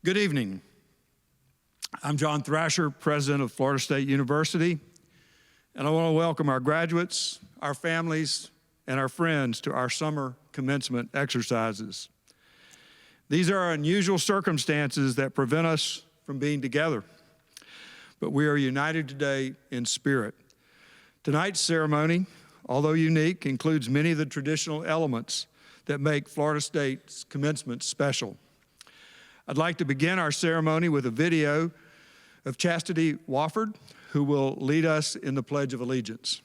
Good evening. I'm John Thrasher, President of Florida State University, and I want to welcome our graduates, our families, and our friends to our summer commencement exercises. These are unusual circumstances that prevent us from being together, but we are united today in spirit. Tonight's ceremony, although unique, includes many of the traditional elements that make Florida State's commencement special. I'd like to begin our ceremony with a video of Chastity Wofford, who will lead us in the Pledge of Allegiance.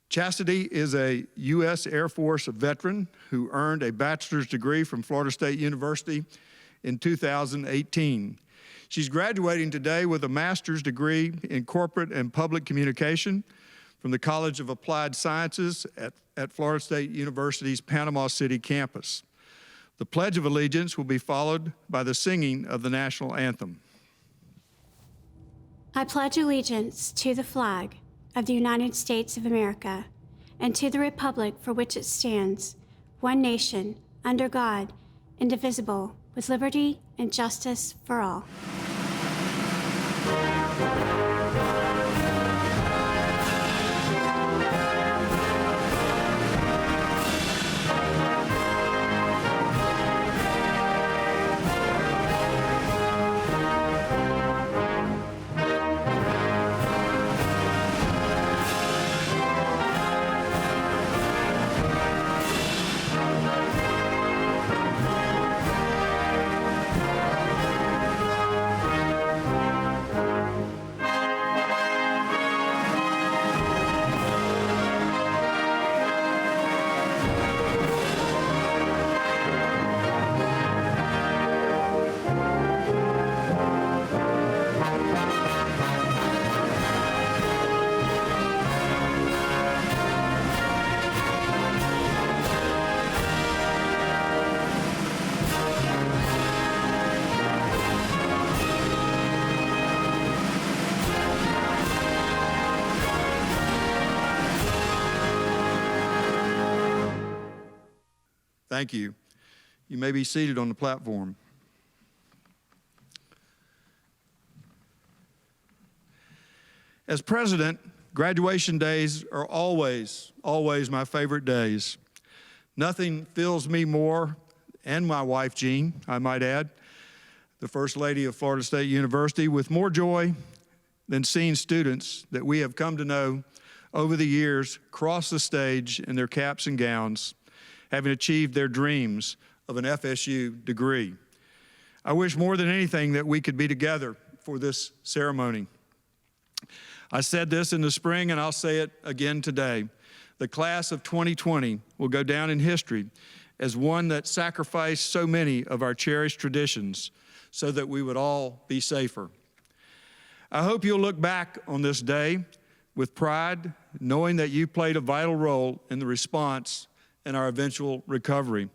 Chastity is a U.S. Air Force veteran who earned a bachelor's degree from Florida State University in 2018. She's graduating today with a master's degree in corporate and public communication from the College of Applied Sciences at Florida State University's Panama City campus. The Pledge of Allegiance will be followed by the singing of the national anthem. I pledge allegiance to the flag of the United States of America and to the republic for which it stands, one nation, under God, indivisible, with liberty and justice for all. Thank you. You may be seated on the platform. As president, graduation days are always my favorite days. Nothing fills me more, and my wife, Jean, I might add, the First Lady of Florida State University, with more joy than seeing students that we have come to know over the years cross the stage in their caps and gowns, having achieved their dreams of an FSU degree. I wish more than anything that we could be together for this ceremony. I said this in the spring, and I'll say it again today. The class of 2020 will go down in history as one that sacrificed so many of our cherished traditions so that we would all be safer. I hope you'll look back on this day with pride, knowing that you played a vital role in the response and our eventual recovery.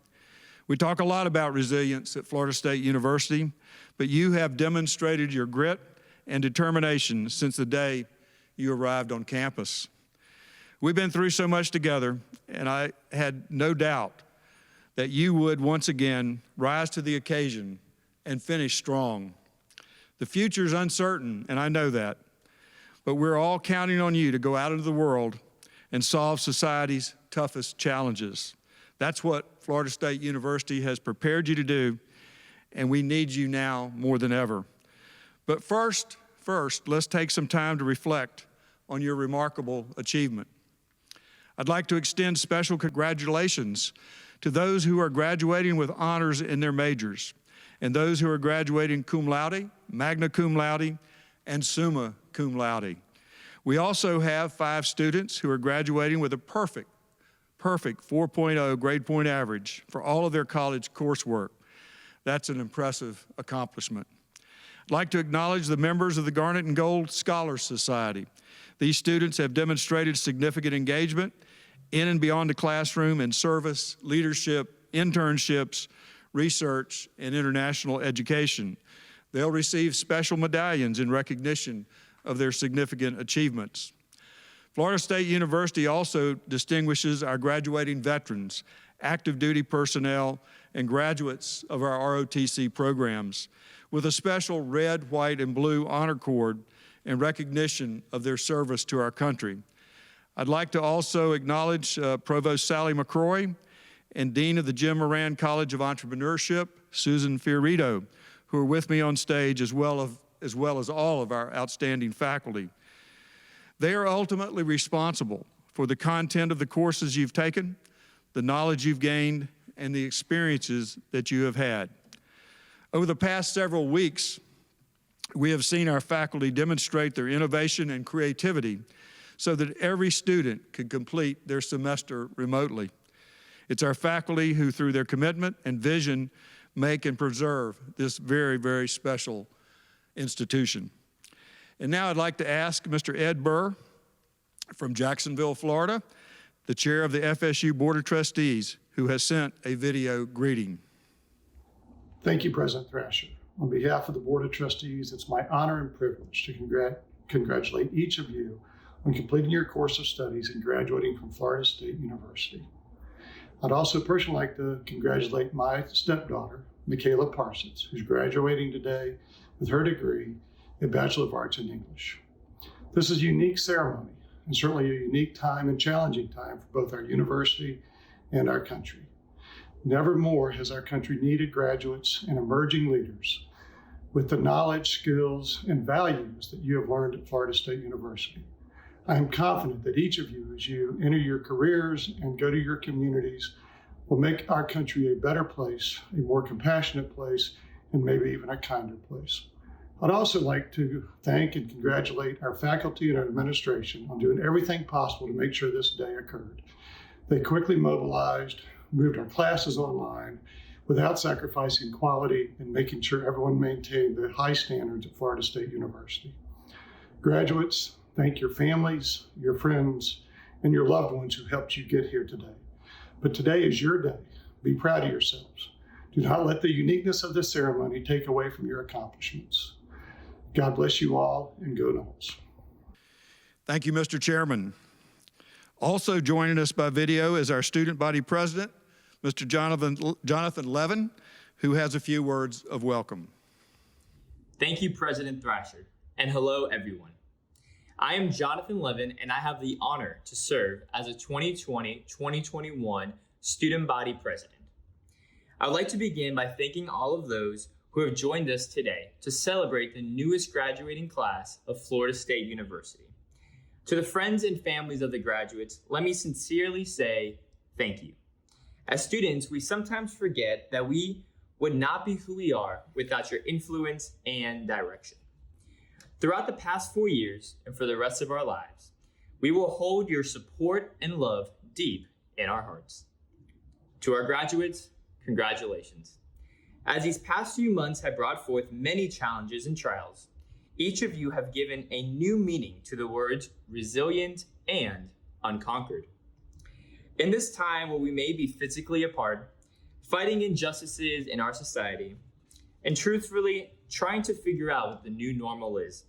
We talk a lot about resilience at Florida State University, but you have demonstrated your grit and determination since the day you arrived on campus. We've been through so much together, and I had no doubt that you would once again rise to the occasion and finish strong. The future is uncertain, and I know that, but we're all counting on you to go out into the world and solve society's toughest challenges. That's what Florida State University has prepared you to do, and we need you now more than ever. But first, let's take some time to reflect on your remarkable achievement. I'd like to extend special congratulations to those who are graduating with honors in their majors, and those who are graduating cum laude, magna cum laude, and summa cum laude. We also have 5 students who are graduating with a perfect 4.0 grade point average for all of their college coursework. That's an impressive accomplishment. I'd like to acknowledge the members of the Garnet and Gold Scholars Society. These students have demonstrated significant engagement in and beyond the classroom in service, leadership, internships, research, and international education. They'll receive special medallions in recognition of their significant achievements. Florida State University also distinguishes our graduating veterans, active duty personnel, and graduates of our ROTC programs with a special red, white, and blue honor cord in recognition of their service to our country. I'd like to also acknowledge Provost Sally McRorie and Dean of the Jim Moran College of Entrepreneurship, Susan Fiorito, who are with me on stage, as well as all of our outstanding faculty. They are ultimately responsible for the content of the courses you've taken, the knowledge you've gained, and the experiences that you have had. Over the past several weeks, we have seen our faculty demonstrate their innovation and creativity so that every student can complete their semester remotely. It's our faculty who, through their commitment and vision, make and preserve this very, very special institution. And now I'd like to ask Mr. Ed Burr from Jacksonville, Florida, the chair of the FSU Board of Trustees, who has sent a video greeting. Thank you, President Thrasher. On behalf of the Board of Trustees, it's my honor and privilege to congratulate each of you on completing your course of studies and graduating from Florida State University. I'd also personally like to congratulate my stepdaughter, Michaela Parsons, who's graduating today with her degree in Bachelor of Arts in English. This is a unique ceremony and certainly a unique time and challenging time for both our university and our country. Never more has our country needed graduates and emerging leaders with the knowledge, skills, and values that you have learned at Florida State University. I am confident that each of you, as you enter your careers and go to your communities, will make our country a better place, a more compassionate place, and maybe even a kinder place. I'd also like to thank and congratulate our faculty and our administration on doing everything possible to make sure this day occurred. They quickly mobilized, moved our classes online without sacrificing quality and making sure everyone maintained the high standards at Florida State University. Graduates, thank your families, your friends, and your loved ones who helped you get here today. But today is your day. Be proud of yourselves. Do not let the uniqueness of this ceremony take away from your accomplishments. God bless you all, and go Noles. Thank you, Mr. Chairman. Also joining us by video is our student body president, Mr. Jonathan Levin, who has a few words of welcome. Thank you, President Thrasher, and hello, everyone. I am Jonathan Levin, and I have the honor to serve as a 2020-2021 student body president. I'd like to begin by thanking all of those who have joined us today to celebrate the newest graduating class of Florida State University. To the friends and families of the graduates, let me sincerely say thank you. As students, we sometimes forget that we would not be who we are without your influence and direction. Throughout the past 4 years and for the rest of our lives, we will hold your support and love deep in our hearts. To our graduates, congratulations. As these past few months have brought forth many challenges and trials, each of you have given a new meaning to the words resilient and unconquered. In this time where we may be physically apart, fighting injustices in our society, and truthfully trying to figure out what the new normal is,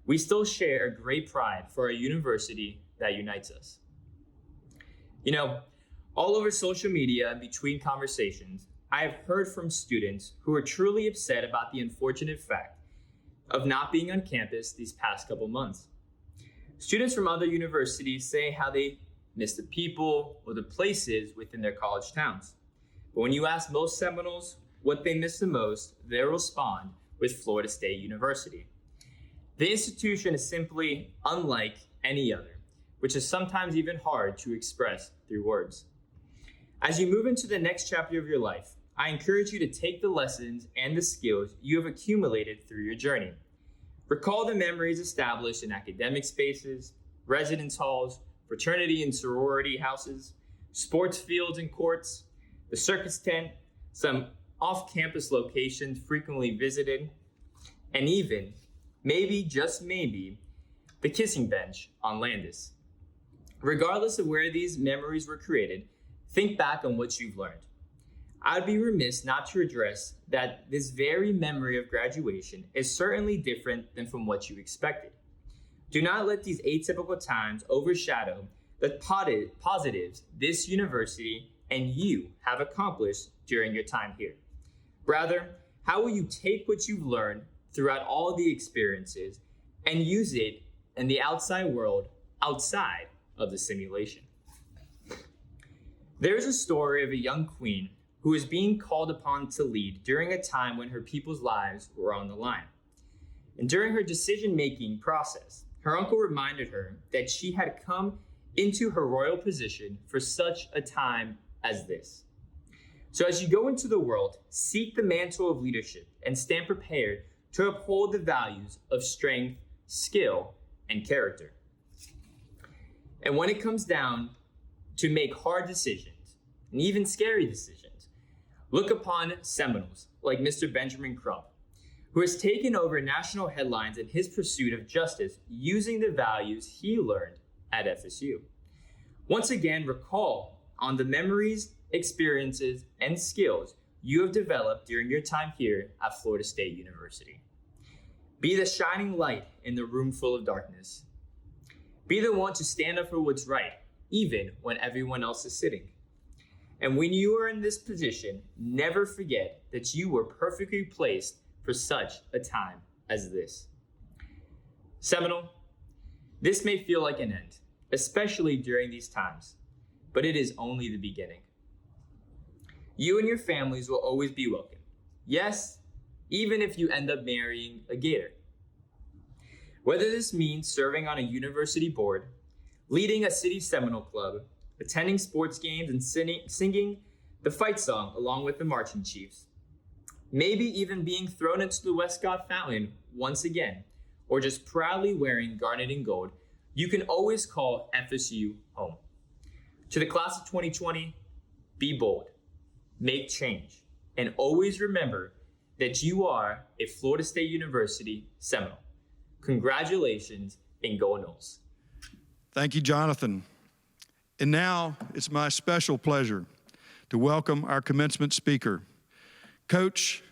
we still share a great pride for our university that unites us. You know, all over social media and between conversations, I have heard from students who are truly upset about the unfortunate fact of not being on campus these past couple months. Students from other universities say how they miss the people or the places within their college towns. But when you ask most Seminoles what they miss the most, they'll respond with Florida State University. The institution is simply unlike any other, which is sometimes even hard to express through words. As you move into the next chapter of your life, I encourage you to take the lessons and the skills you have accumulated through your journey. Recall the memories established in academic spaces, residence halls, fraternity and sorority houses, sports fields and courts, the circus tent, some off-campus locations frequently visited, and even, maybe, just maybe, the kissing bench on Landis. Regardless of where these memories were created, think back on what you've learned. I'd be remiss not to address that this very memory of graduation is certainly different than from what you expected. Do not let these atypical times overshadow the positives this university and you have accomplished during your time here. Rather, how will you take what you've learned throughout all the experiences and use it in the outside world outside of the simulation? There is a story of a young queen who was being called upon to lead during a time when her people's lives were on the line. And during her decision-making process, her uncle reminded her that she had come into her royal position for such a time as this. So as you go into the world, seek the mantle of leadership and stand prepared to uphold the values of strength, skill, and character. And when it comes down to make hard decisions, and even scary decisions, look upon Seminoles like Mr. Benjamin Crump, who has taken over national headlines in his pursuit of justice using the values he learned at FSU. Once again, recall on the memories, experiences, and skills you have developed during your time here at Florida State University. Be the shining light in the room full of darkness. Be the one to stand up for what's right, even when everyone else is sitting. And when you are in this position, never forget that you were perfectly placed for such a time as this. Seminole, this may feel like an end, especially during these times, but it is only the beginning. You and your families will always be welcome. Yes, even if you end up marrying a Gator. Whether this means serving on a university board, leading a city Seminole club, attending sports games and singing the fight song along with the marching chiefs, maybe even being thrown into the Westcott Fountain once again, or just proudly wearing garnet and gold, you can always call FSU home. To the class of 2020, be bold, make change, and always remember that you are a Florida State University Seminole. Congratulations and go Noles. Thank you, Jonathan. And now it's my special pleasure to welcome our commencement speaker. Coach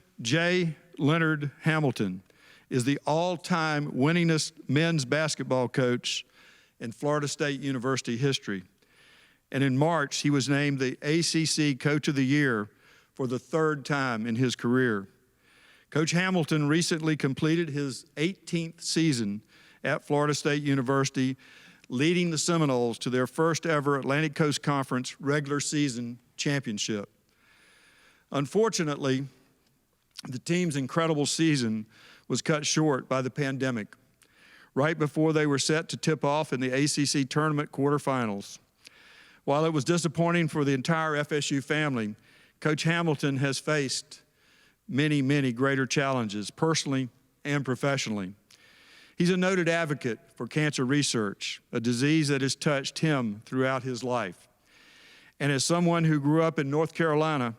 Leonard Hamilton is the all-time winningest men's basketball coach in Florida State University history. And in March, he was named the ACC Coach of the Year for the third time in his career. Coach Hamilton recently completed his 18th season at Florida State University, leading the Seminoles to their first ever Atlantic Coast Conference regular season championship. Unfortunately, the team's incredible season was cut short by the pandemic, right before they were set to tip off in the ACC tournament quarterfinals. While it was disappointing for the entire FSU family, Coach Hamilton has faced many, many greater challenges, personally and professionally. He's a noted advocate for cancer research, a disease that has touched him throughout his life. And as someone who grew up in North Carolina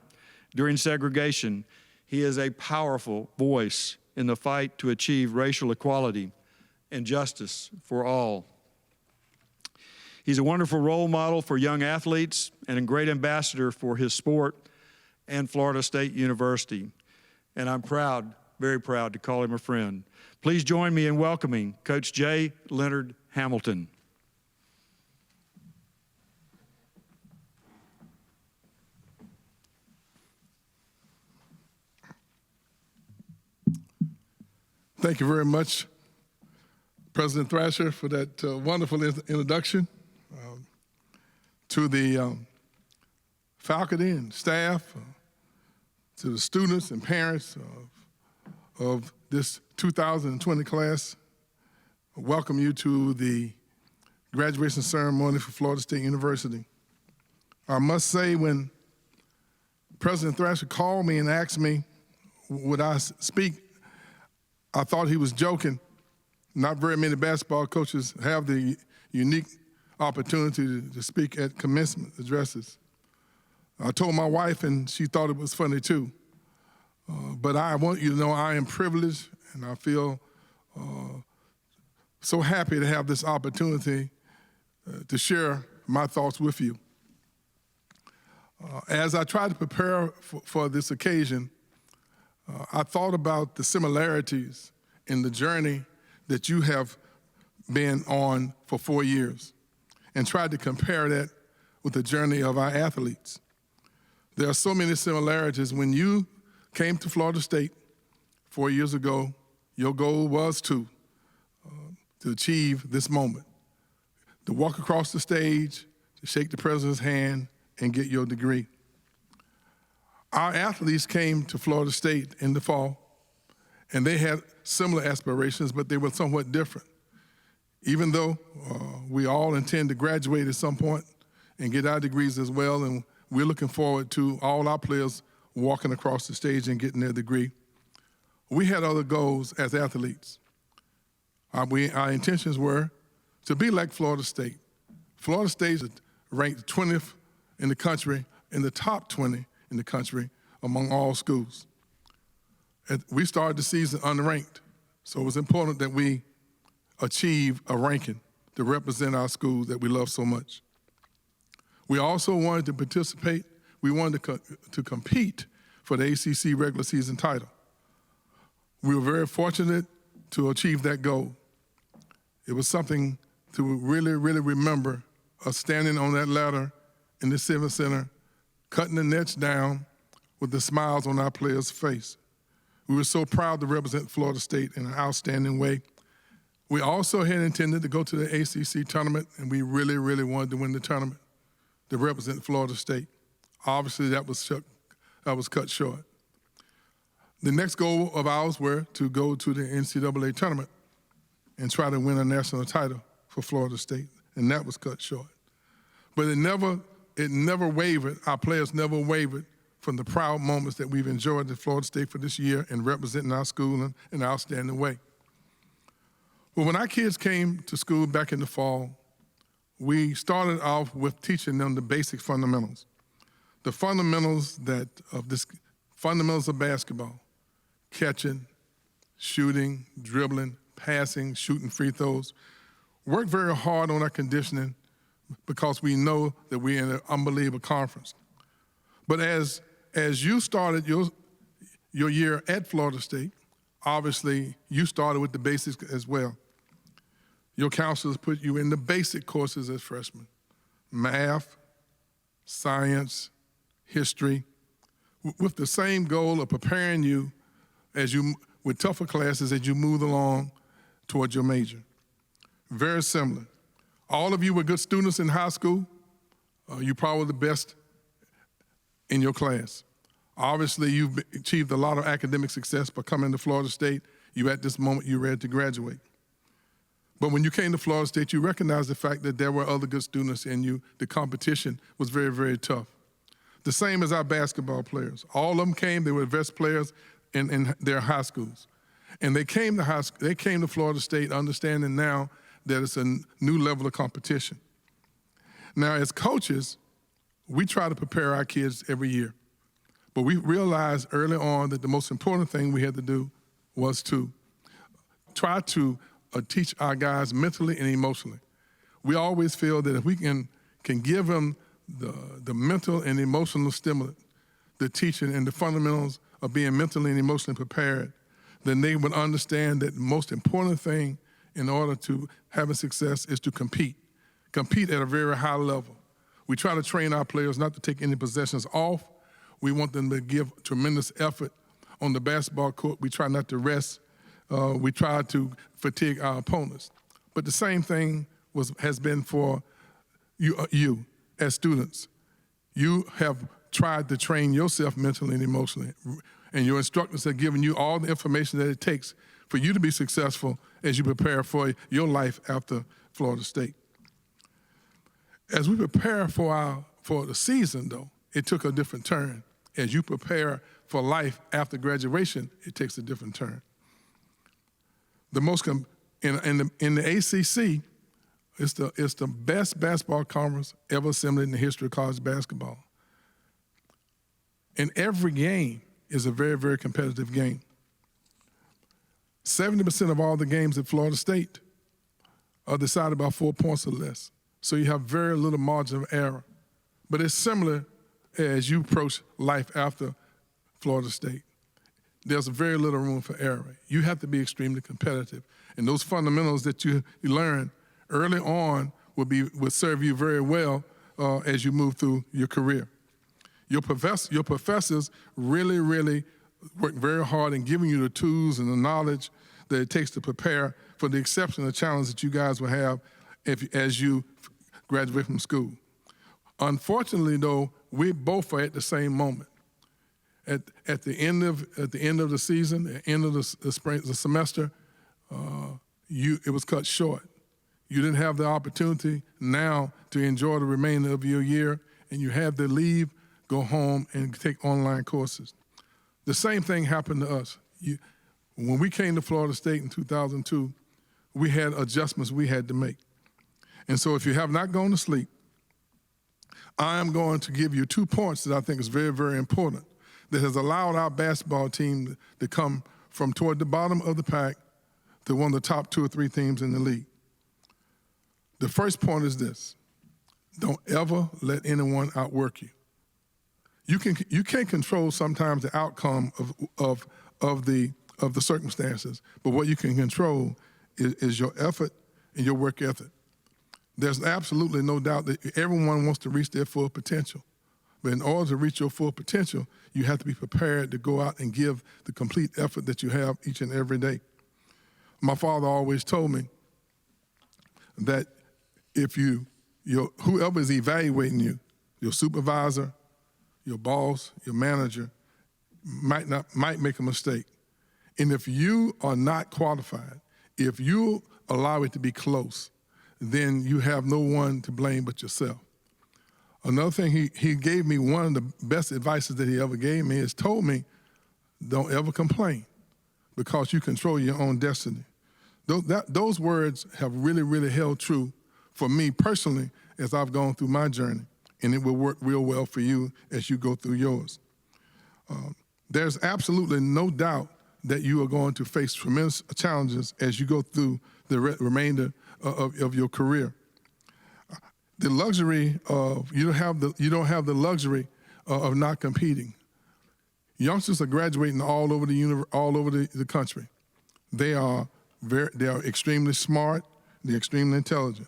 during segregation, he is a powerful voice in the fight to achieve racial equality and justice for all. He's a wonderful role model for young athletes and a great ambassador for his sport and Florida State University. And I'm proud, very proud to call him a friend. Please join me in welcoming Coach Leonard Hamilton. Thank you very much, President Thrasher, for that wonderful introduction. To the faculty and staff, to the students and parents of this 2020 class, I welcome you to the graduation ceremony for Florida State University. I must say, when President Thrasher called me and asked me would I speak, I thought he was joking. Not very many basketball coaches have the unique opportunity to speak at commencement addresses. I told my wife, and she thought it was funny too. But I want you to know I am privileged, and I feel so happy to have this opportunity to share my thoughts with you. As I tried to prepare for this occasion, I thought about the similarities in the journey that you have been on for 4 years and tried to compare that with the journey of our athletes. There are so many similarities. When you came to Florida State 4 years ago, your goal was to achieve this moment, to walk across the stage, to shake the president's hand, and get your degree. Our athletes came to Florida State in the fall, and they had similar aspirations, but they were somewhat different. Even though we all intend to graduate at some point and get our degrees as well, and we're looking forward to all our players walking across the stage and getting their degree, we had other goals as athletes. Our intentions were to be like Florida State. Florida State is ranked 20th in the country, in the top 20 in the country among all schools. We started the season unranked, so it was important that we achieve a ranking to represent our schools that we love so much. We also wanted to participate, we wanted to compete for the ACC regular season title. We were very fortunate to achieve that goal. It was something to really, really remember, us standing on that ladder in the Civic Center, cutting the nets down with the smiles on our players' face. We were so proud to represent Florida State in an outstanding way. We also had intended to go to the ACC tournament, and we really, really wanted to win the tournament to represent Florida State. Obviously, that was cut short. The next goal of ours were to go to the NCAA tournament and try to win a national title for Florida State, and that was cut short. But it never wavered, our players never wavered from the proud moments that we've enjoyed at Florida State for this year and representing our school in an outstanding way. Well, when our kids came to school back in the fall, we started off with teaching them the basic fundamentals. The fundamentals of basketball: catching, shooting, dribbling, passing, shooting free throws. Work very hard on our conditioning because we know that we're in an unbelievable conference. But as you started your year at Florida State, obviously you started with the basics as well. Your counselors put you in the basic courses as freshmen: math, science, history, with the same goal of preparing you with tougher classes as you move along towards your major. Very similar. All of you were good students in high school. You're probably the best in your class. Obviously, you've achieved a lot of academic success by coming to Florida State. At this moment, you're ready to graduate. But when you came to Florida State, you recognized the fact that there were other good students in you. The competition was very, very tough. The same as our basketball players. All of them came, they were the best players in their high schools. And they came to Florida State understanding now that it's a new level of competition. Now, as coaches, we try to prepare our kids every year. But we realized early on that the most important thing we had to do was to try to teach our guys mentally and emotionally. We always feel that if we can give them the mental and emotional stimulant, the teaching and the fundamentals of being mentally and emotionally prepared, then they would understand that the most important thing in order to have a success is to compete at a very high level. We try to train our players not to take any possessions off. We want them to give tremendous effort on the basketball court. We try not to rest. We try to fatigue our opponents. But the same thing has been for you as students. You have tried to train yourself mentally and emotionally, and your instructors have given you all the information that it takes for you to be successful as you prepare for your life after Florida State. As we prepare for the season, though, it took a different turn. As you prepare for life after graduation, it takes a different turn. In the ACC, it's the best basketball conference ever assembled in the history of college basketball. And every game is a very, very competitive game. 70% of all the games at Florida State are decided by 4 points or less. So you have very little margin of error. But it's similar as you approach life after Florida State. There's very little room for error. You have to be extremely competitive. And those fundamentals that you learn early on will serve you very well as you move through your career. Your professors really work very hard in giving you the tools and the knowledge that it takes to prepare for the exceptional challenge that you guys will have as you graduate from school. Unfortunately, though, we both are at the same moment. At the end of the season, at the end of the semester, it was cut short. You didn't have the opportunity now to enjoy the remainder of your year, and you had to leave, go home, and take online courses. The same thing happened to us. When we came to Florida State in 2002, we had adjustments we had to make. And so if you have not gone to sleep, I am going to give you 2 points that I think is very, very important that has allowed our basketball team to come from toward the bottom of the pack to one of the top 2 or 3 teams in the league. The first point is this: don't ever let anyone outwork you. You can't control sometimes the outcome of the circumstances, but what you can control is your effort and your work ethic. There's absolutely no doubt that everyone wants to reach their full potential. But in order to reach your full potential, you have to be prepared to go out and give the complete effort that you have each and every day. My father always told me that if whoever is evaluating you, your supervisor, your boss, your manager, might make a mistake. And if you are not qualified, if you allow it to be close, then you have no one to blame but yourself. Another thing he gave me, one of the best advices that he ever gave me, is told me, don't ever complain because you control your own destiny. Those words have really held true for me personally as I've gone through my journey, and it will work real well for you as you go through yours. There's absolutely no doubt that you are going to face tremendous challenges as you go through the remainder of your career. The luxury of you don't have the luxury of not competing. Youngsters are graduating all over the country. They are extremely smart. They're extremely intelligent.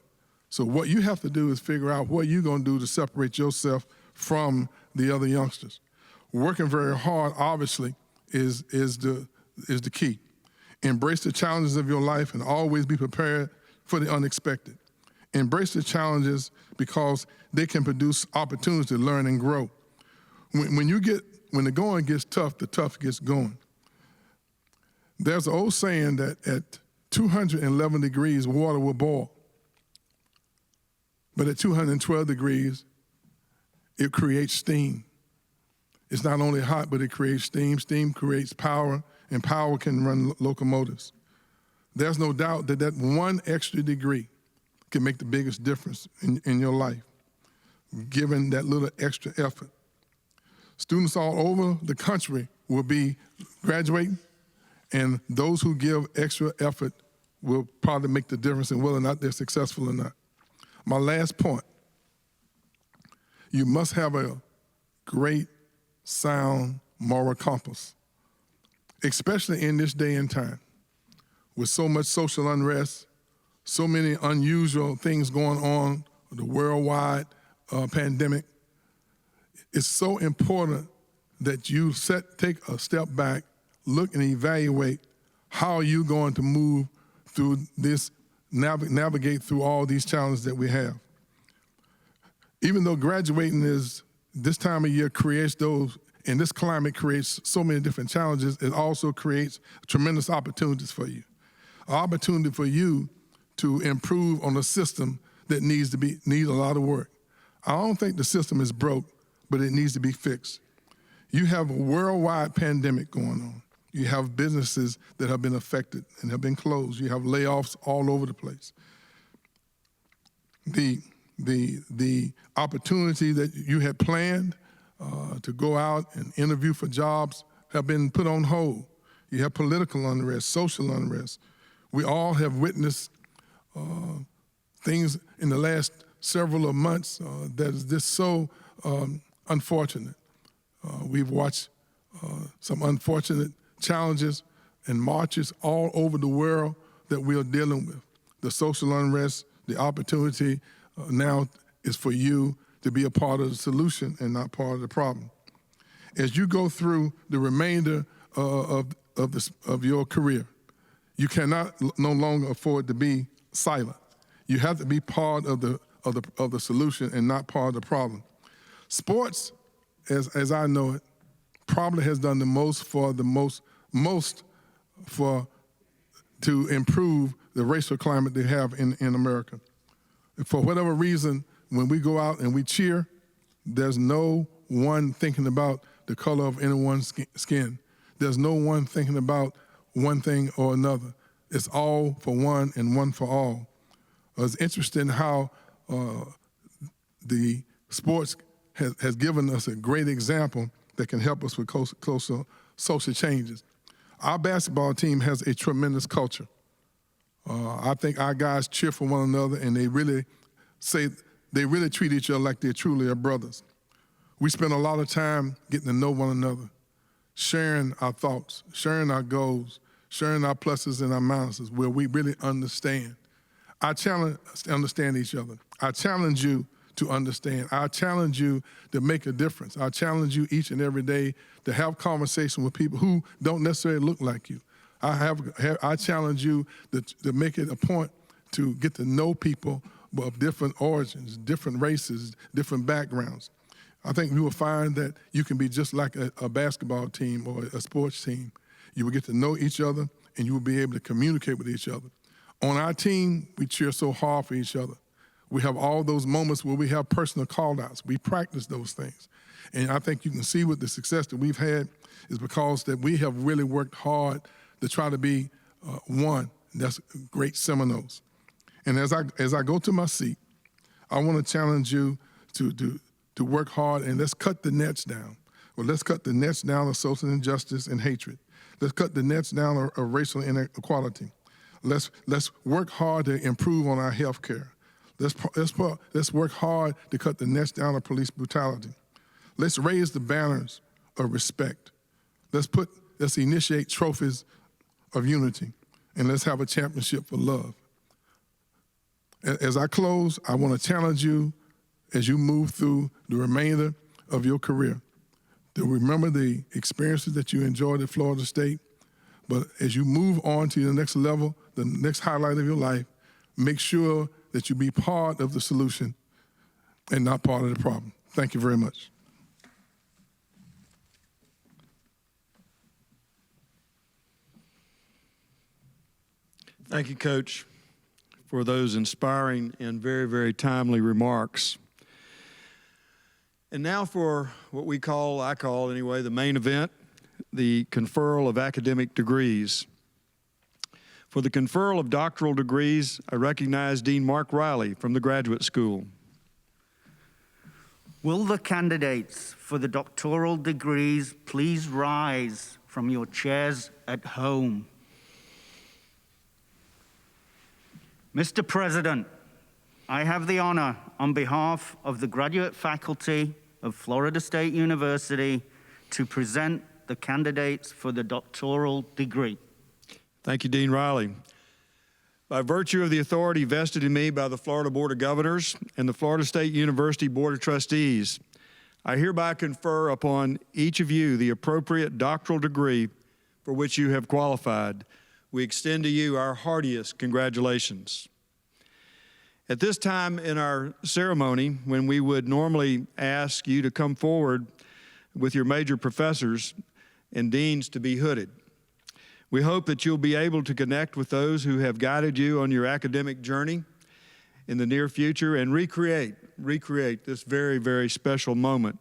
So what you have to do is figure out what you're going to do to separate yourself from the other youngsters. Working very hard, obviously, is the key. Embrace the challenges of your life and always be prepared for the unexpected. Embrace the challenges because they can produce opportunities to learn and grow. When the going gets tough, the tough gets going. There's an old saying that at 211 degrees, water will boil. But at 212 degrees, it creates steam. It's not only hot, but it creates steam. Steam creates power, and power can run locomotives. There's no doubt that 1 extra degree can make the biggest difference in your life, given that little extra effort. Students all over the country will be graduating, and those who give extra effort will probably make the difference in whether or not they're successful or not. My last point, you must have a great, sound moral compass, especially in this day and time with so much social unrest, so many unusual things going on, the worldwide pandemic. It's so important that you take a step back, look and evaluate how you're going to move through this, navigate through all these challenges that we have. Even though graduating is this time of year creates those, and this climate creates so many different challenges, it also creates tremendous opportunities for you. An opportunity for you to improve on a system that needs a lot of work. I don't think the system is broke, but it needs to be fixed. You have a worldwide pandemic going on. You have businesses that have been affected and have been closed. You have layoffs all over the place. The opportunity that you had planned to go out and interview for jobs have been put on hold. You have political unrest, social unrest. We all have witnessed things in the last several of months that is just so unfortunate. We've watched some unfortunate challenges and marches all over the world that we are dealing with. The social unrest, the opportunity now is for you to be a part of the solution and not part of the problem. As you go through the remainder of your career, you cannot no longer afford to be silent. You have to be part of the solution and not part of the problem. Sports, as I know it, probably has done the most to improve the racial climate they have in America. For whatever reason, when we go out and we cheer, there's no one thinking about the color of anyone's skin. There's no one thinking about one thing or another. It's all for one and one for all. It's interesting how the sports has given us a great example that can help us with closer social changes. Our basketball team has a tremendous culture. I think our guys cheer for one another, and they really treat each other like they truly are brothers. We spend a lot of time getting to know one another, sharing our thoughts, sharing our goals, sharing our pluses and our minuses, where we really understand. Understand each other. I challenge you to understand. I challenge you to make a difference. I challenge you each and every day to have conversation with people who don't necessarily look like you. I challenge you to make it a point to get to know people of different origins, different races, different backgrounds. I think you will find that you can be just like a basketball team or a sports team. You will get to know each other, and you will be able to communicate with each other. On our team, we cheer so hard for each other. We have all those moments where we have personal call-outs. We practice those things. And I think you can see with the success that we've had is because that we have really worked hard to try to be one. And that's great Seminoles. And as I go to my seat, I want to challenge you to work hard, and let's cut the nets down. Well, let's cut the nets down of social injustice and hatred. Let's cut the nets down of racial inequality. Let's work hard to improve on our health care. Let's work hard to cut the nets down of police brutality. Let's raise the banners of respect. Let's initiate trophies of unity, and let's have a championship for love. As I close, I want to challenge you as you move through the remainder of your career to remember the experiences that you enjoyed at Florida State, but as you move on to the next level, the next highlight of your life, make sure that you be part of the solution and not part of the problem. Thank you very much. Thank you, Coach, for those inspiring and very, very timely remarks. And now for what I call anyway, the main event, the conferral of academic degrees. For the conferral of doctoral degrees, I recognize Dean Mark Riley from the Graduate School. Will the candidates for the doctoral degrees please rise from your chairs at home? Mr. President, I have the honor on behalf of the graduate faculty of Florida State University to present the candidates for the doctoral degree. Thank you, Dean Riley. By virtue of the authority vested in me by the Florida Board of Governors and the Florida State University Board of Trustees, I hereby confer upon each of you the appropriate doctoral degree for which you have qualified. We extend to you our heartiest congratulations. At this time in our ceremony, when we would normally ask you to come forward with your major professors and deans to be hooded, we hope that you'll be able to connect with those who have guided you on your academic journey in the near future and recreate this very, very special moment.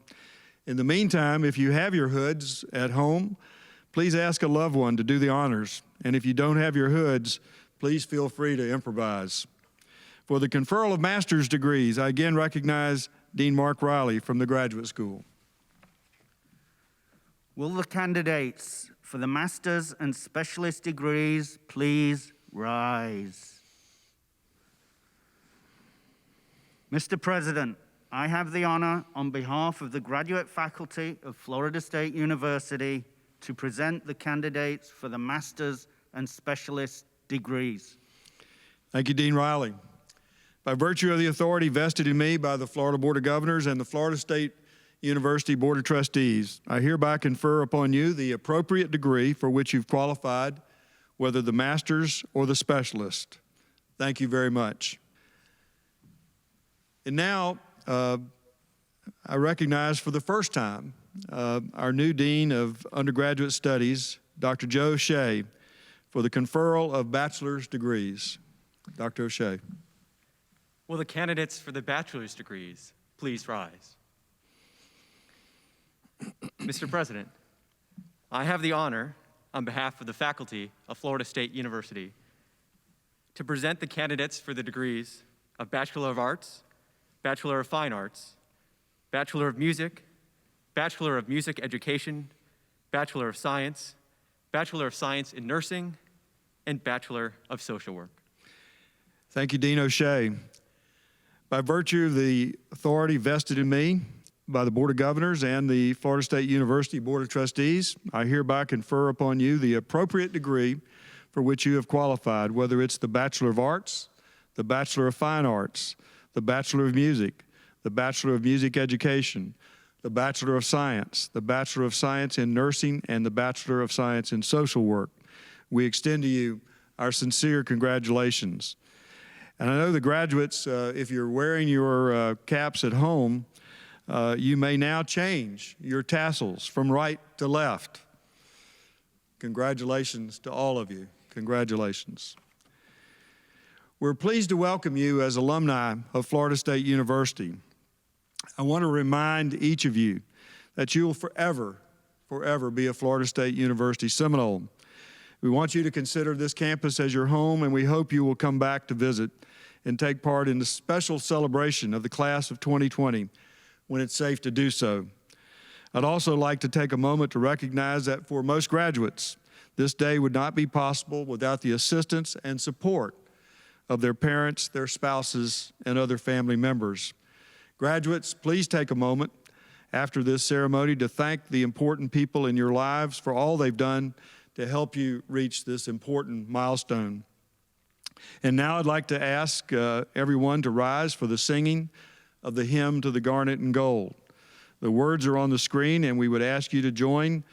In the meantime, if you have your hoods at home, please ask a loved one to do the honors. And if you don't have your hoods, please feel free to improvise. For the conferral of master's degrees, I again recognize Dean Mark Riley from the Graduate School. Will the candidates for the master's and specialist degrees please rise? Mr. President, I have the honor on behalf of the graduate faculty of Florida State University to present the candidates for the master's and specialist degrees. Thank you, Dean Riley. By virtue of the authority vested in me by the Florida Board of Governors and the Florida State University Board of Trustees, I hereby confer upon you the appropriate degree for which you've qualified, whether the master's or the specialist. Thank you very much. And now, I recognize for the first time our new Dean of Undergraduate Studies, Dr. Joe O'Shea, for the conferral of bachelor's degrees. Dr. O'Shea. Will the candidates for the bachelor's degrees please rise? Mr. President, I have the honor, on behalf of the faculty of Florida State University, to present the candidates for the degrees of Bachelor of Arts, Bachelor of Fine Arts, Bachelor of Music Education, Bachelor of Science in Nursing, and Bachelor of Social Work. Thank you, Dean O'Shea. By virtue of the authority vested in me by the Board of Governors and the Florida State University Board of Trustees, I hereby confer upon you the appropriate degree for which you have qualified, whether it's the Bachelor of Arts, the Bachelor of Fine Arts, the Bachelor of Music, the Bachelor of Music Education, the Bachelor of Science in Nursing, and the Bachelor of Science in Social Work. We extend to you our sincere congratulations. And I know the graduates, if you're wearing your caps at home, you may now change your tassels from right to left. Congratulations to all of you. Congratulations. We're pleased to welcome you as alumni of Florida State University. I want to remind each of you that you will forever be a Florida State University Seminole. We want you to consider this campus as your home, and we hope you will come back to visit and take part in the special celebration of the class of 2020 when it's safe to do so. I'd also like to take a moment to recognize that for most graduates, this day would not be possible without the assistance and support of their parents, their spouses, and other family members. Graduates, please take a moment after this ceremony to thank the important people in your lives for all they've done to help you reach this important milestone. And now I'd like to ask everyone to rise for the singing of the hymn to the Garnet and Gold. The words are on the screen, and we would ask you to join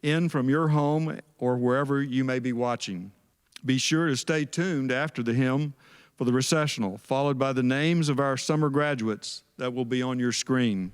in from your home or wherever you may be watching. Be sure to stay tuned after the hymn for the recessional, followed by the names of our summer graduates that will be on your screen.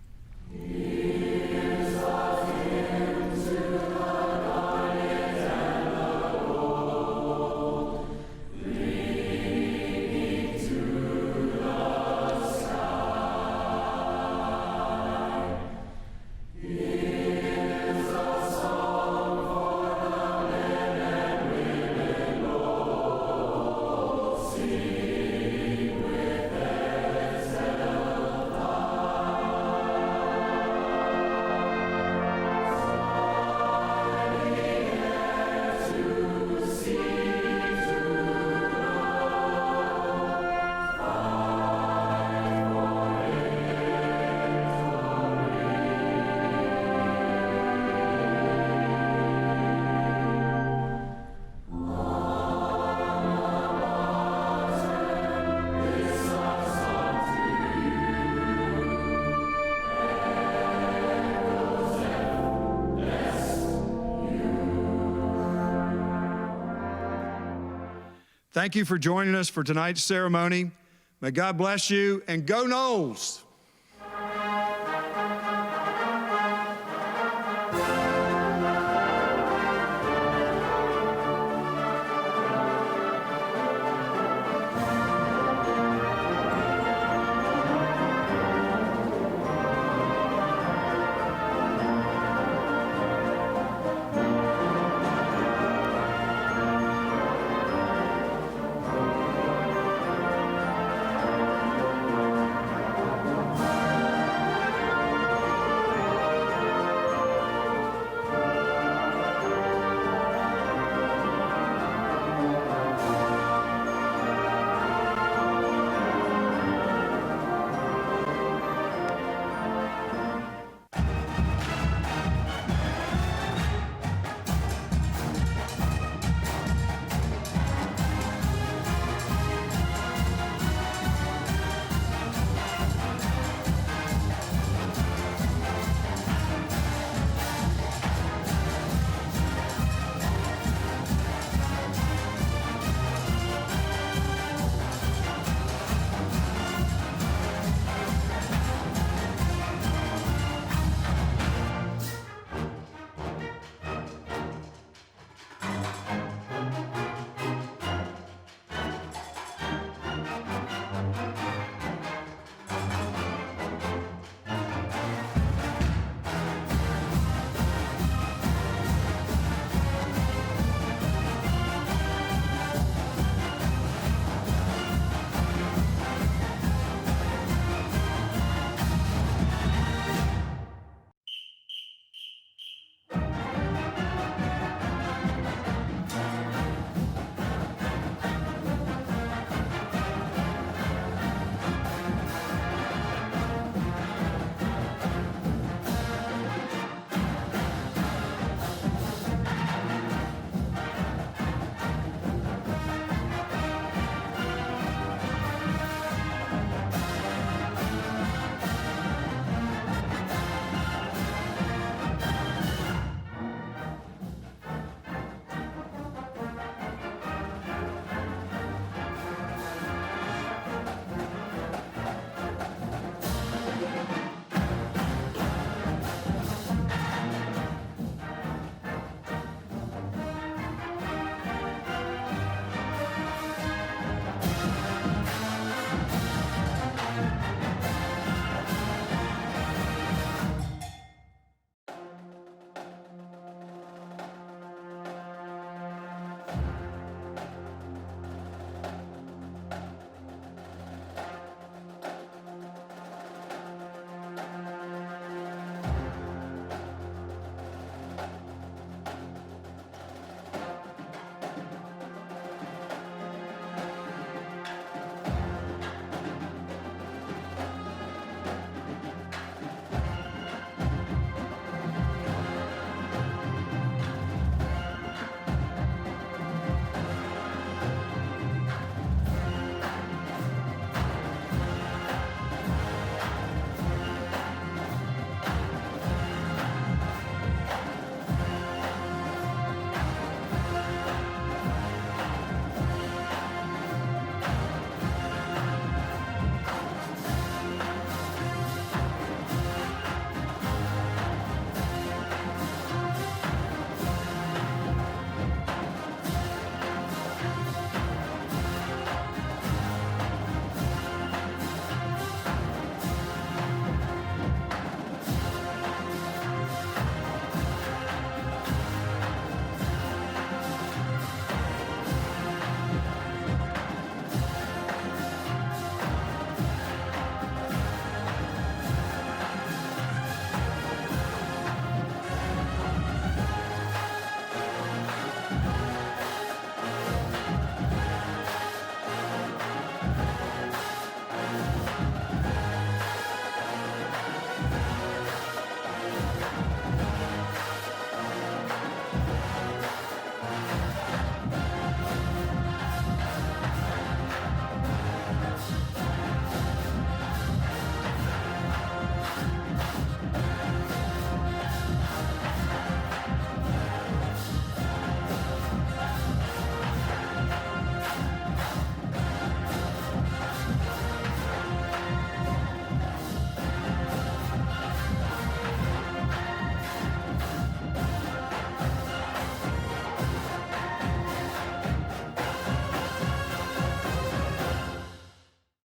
Thank you for joining us for tonight's ceremony. May God bless you, and go Noles!